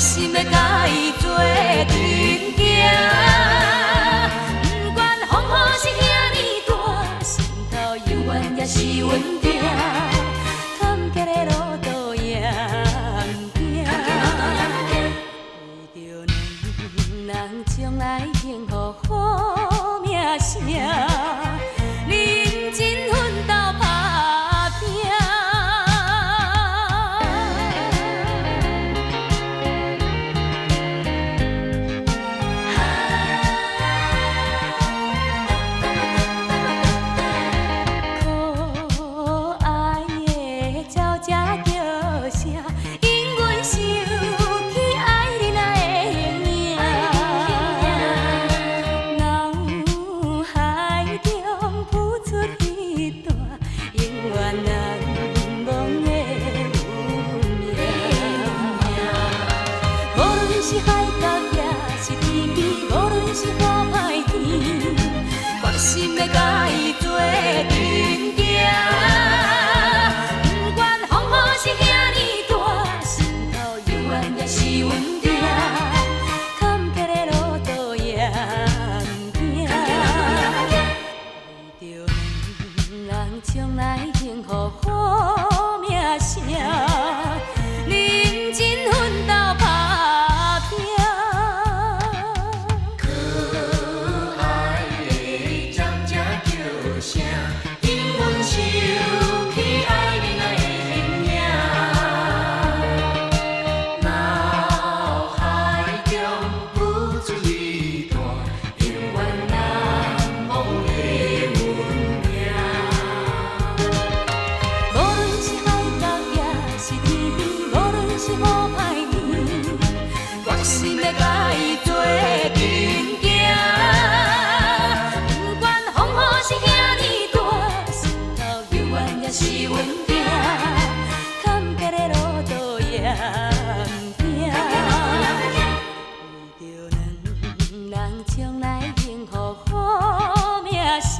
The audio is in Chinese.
心要甲伊做阵行。不管风雨是遐尼大，心头永远也是稳定。坎坷的路途也行，为着两人将来幸福好名声。认真奋斗打拼。可爱的鸟只叫声，因阮想起爱人的形影。脑海中浮出彼段永远难忘的运命。无论是海角也是天边，无论是好歹天，决心要甲伊做阵行。不管风雨是遐尼大，心头永远也是稳定。坎坷的路途也行，为着两人将来幸福好名声。认真奋斗打拼。可爱的鸟只叫声，因阮想起爱人的形影。脑海中浮出一段永远难忘的运命。无论是海角也是天边，无论是好歹天，决心要甲伊做阵行。不管风雨是遐尼大，心头永远也是稳定。坎坷的路途也行，为着两人将来幸福好名声。